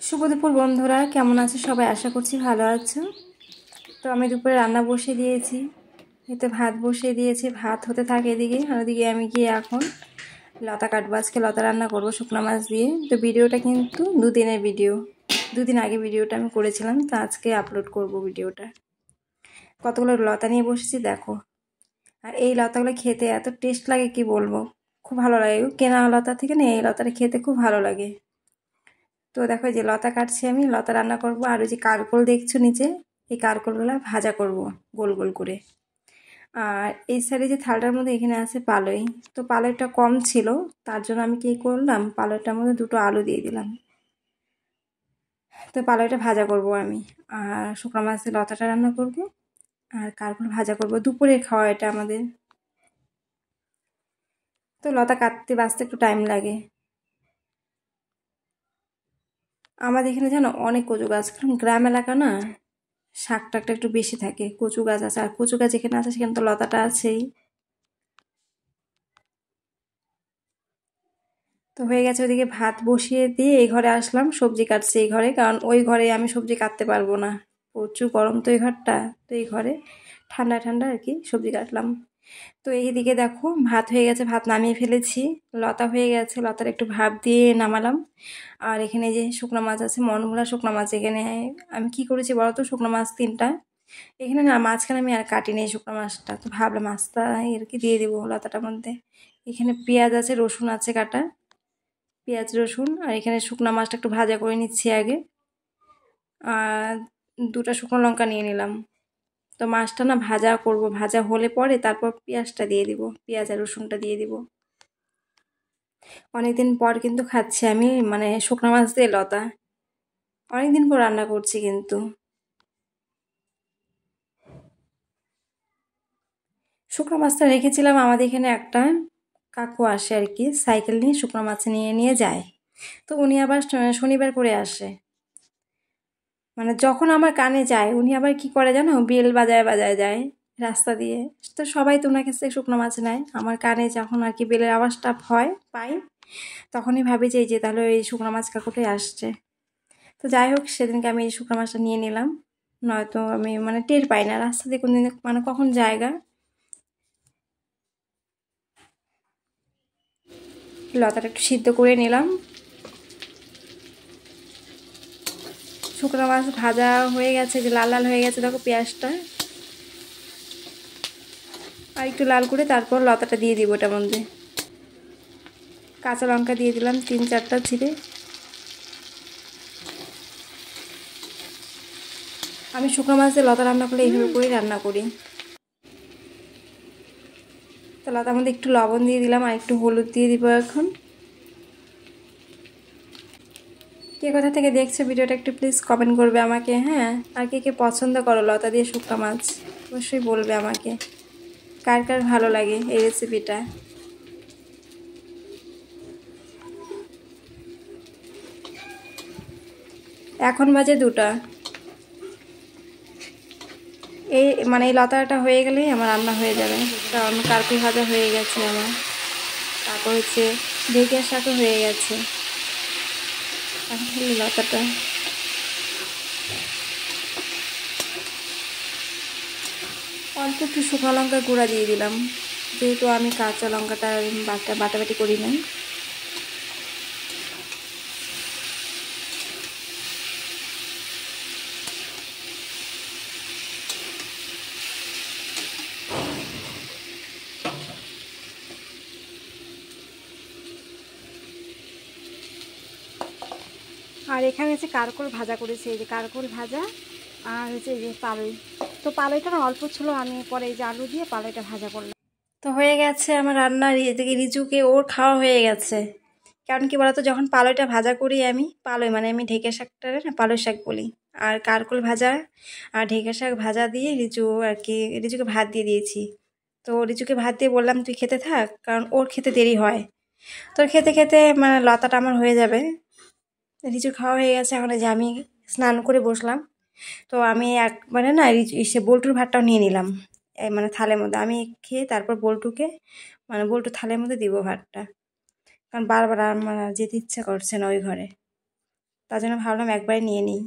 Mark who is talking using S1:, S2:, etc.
S1: শুভ দুপুর বন্ধুরা, কেমন আছো সবাই? আশা করছি ভালো আছো। তো আমি দুপুরে রান্না বসিয়ে দিয়েছি, এতে ভাত বসিয়ে দিয়েছি, ভাত হতে থাকে এদিকে। আর ওদিকে আমি গিয়ে এখন লতা কাটবো। আজকে লতা রান্না করবো শুকনো মাছ দিয়ে। তো ভিডিওটা কিন্তু দুদিনের ভিডিও, দুদিন আগে ভিডিওটা আমি করেছিলাম, তো আজকে আপলোড করব ভিডিওটা। কতগুলো লতা নিয়ে বসেছি দেখো। আর এই লতাগুলো খেতে এত টেস্ট লাগে কি বলবো, খুব ভালো লাগে। কেনা লতা থেকে না এই লতাটা খেতে খুব ভালো লাগে। তো দেখো যে লতা কাটছি, আমি লতা রান্না করব। আর ওই যে কারকোল দেখছো নিচে, এই কারকোলগুলো ভাজা করব গোল গোল করে। আর এই সাইডে যে থালটার মধ্যে এখানে আছে পালই, তো পালইটা কম ছিল, তার জন্য আমি কি করলাম, পালইটার মধ্যে দুটো আলু দিয়ে দিলাম। তো পালইটা ভাজা করব আমি। আর শুকনো মাছের লতাটা রান্না করব, আর কারকোল ভাজা করব। দুপুরের খাওয়া এটা আমাদের। তো লতা কাটতে বাঁচতে একটু টাইম লাগে। আমাদের এখানে জানো অনেক কচু গাছ, কারণ গ্রাম এলাকা না, শাক টাকটা একটু বেশি থাকে। কচু গাছ আছে, আর কচু গাছ যেখানে আছে সেখানে তো লতাটা আছেই। তো হয়ে গেছে, ওদিকে ভাত বসিয়ে দিয়ে এই ঘরে আসলাম, সবজি কাটছি এই ঘরে, কারণ ওই ঘরে আমি সবজি কাটতে পারবো না, প্রচুর গরম তো এই ঘরটা। তো এই ঘরে ঠান্ডা ঠান্ডা আর কি সবজি কাটলাম। তো এইদিকে দেখো ভাত হয়ে গেছে, ভাত নামিয়ে ফেলেছি। লতা হয়ে গেছে, লতার একটু ভাপ দিয়ে নামালাম। আর এখানে যে শুকনো মাছ আছে, মনমূলা শুকনো মাছ। এখানে আমি কি করেছি বলো তো, শুকনো মাছ 3টা এখানে না, মাঝখানে আমি আর কাটিনি শুকনো মাছটা। তো ভাবলাম মাছটা আর কি দিয়ে দেবো লতাটার মধ্যে। এখানে পেঁয়াজ আছে, রসুন আছে কাটা, পেঁয়াজ রসুন। আর এখানে শুকনো মাছটা একটু ভাজা করে নিচ্ছি আগে। আর 2টা শুকনো লঙ্কা নিয়ে নিলাম। তো মাছটা না ভাজা করব, ভাজা হলে পরে তারপর পেঁয়াজটা দিয়ে দিব, পেঁয়াজ আর রসুনটা দিয়ে দিব। অনেকদিন পর কিন্তু খাচ্ছি আমি, মানে শুকনো মাছ দিয়ে লতা, অনেকদিন পর রান্না করছি কিন্তু। শুকনো মাছটা রেখেছিলাম, আমাদের এখানে একটা কাকু আসে আর কি, সাইকেল নিয়ে শুকনো মাছ নিয়ে নিয়ে যায়। তো উনি আবার শনিবার করে আসে, মানে যখন আমার কানে যায় উনি আবার কি করে জানো, বেল বাজায় বাজায় যায় রাস্তা দিয়ে। তো সবাই তো ওনার কাছ থেকে শুকনো মাছ নেয়। আমার কানে যখন আর কি বেলের আওয়াজটা পাই, তখনই ভাবি যে এই যে তাহলে এই শুকনো মাছ কাকুটাই আসছে। তো যাই হোক, সেদিনকে আমি এই শুকনো মাছটা নিয়ে নিলাম, নয়তো আমি মানে টের পাই না রাস্তা দিয়ে কোনদিন মানে কখন জায়গা। লতাটা একটু সিদ্ধ করে নিলাম। শুকনো মাছ ভাজা হয়ে গেছে, যে লাল লাল হয়ে গেছে দেখো পেঁয়াজটা। আর একটু লাল করে তারপর লতাটা দিয়ে দিব ওটার মধ্যে। কাঁচা লঙ্কা দিয়ে দিলাম 3-4টা ছিঁড়ে। আমি শুকনো মাছ দিয়ে লতা রান্না করলে এইভাবে করেই রান্না করি। তো লতার মধ্যে একটু লবণ দিয়ে দিলাম, আর একটু হলুদ দিয়ে দিব এখন। কে কোথা থেকে দেখছো ভিডিওটা একটু প্লিজ কমেন্ট করবে আমাকে, হ্যাঁ। আর কে কে পছন্দ করো লতা দিয়ে শুকনো মাছ, অবশ্যই বলবে আমাকে, কার কার ভালো লাগে এই রেসিপিটা। এখন বাজে 2টা। এই মানে এই লতাটা হয়ে গেলেই আমার রান্না হয়ে যাবে, কারণ কারকল ভাজা হয়ে গেছে আমার। তারপর হচ্ছে ঢেঁড়স শাকও হয়ে গেছে। এখন খালি লতাটা। অল্প একটু শুকনো লঙ্কা গুঁড়া দিয়ে দিলাম, যেহেতু আমি কাঁচা লঙ্কাটা বাটাবাটি করি না। আর এখানে হচ্ছে কারকল ভাজা করেছি, এই যে কারকল ভাজা। আর হচ্ছে এই যে পালই। তো পালইটা না অল্প ছিল, আমি পরে এই যে আলু দিয়ে পালইটা ভাজা করলাম। তো হয়ে গেছে আমার রান্না। এদিকে রিজুকে ওর খাওয়া হয়ে গেছে। কারণ কি বলতো, যখন পালইটা ভাজা করি আমি, পালই মানে আমি ঢেঁড়স শাকটারে না পালই শাক বলি। আর কারকল ভাজা আর ঢেঁড়স শাক ভাজা দিয়ে রিজু আর কি, রিজুকে ভাত দিয়ে দিয়েছি। তো রিজুকে ভাত দিয়ে বললাম তুই খেতে থাক, কারণ ওর খেতে দেরি হয়। তোর খেতে খেতে মানে লতাটা আমার হয়ে যাবে। রিজুর খাওয়া হয়ে গেছে, এখন এই যে আমি স্নান করে বসলাম। তো আমি একবারে না সে বল্টুর ভাতটাও নিয়ে নিলাম, মানে থালের মধ্যে। আমি খেয়ে তারপর বল্টুকে, মানে বল্টু থালের মধ্যে দিব ভাতটা, কারণ বারবার আমার যেতে ইচ্ছা করছে না ওই ঘরে। তার জন্য ভাবলাম একবারে নিয়ে নিই।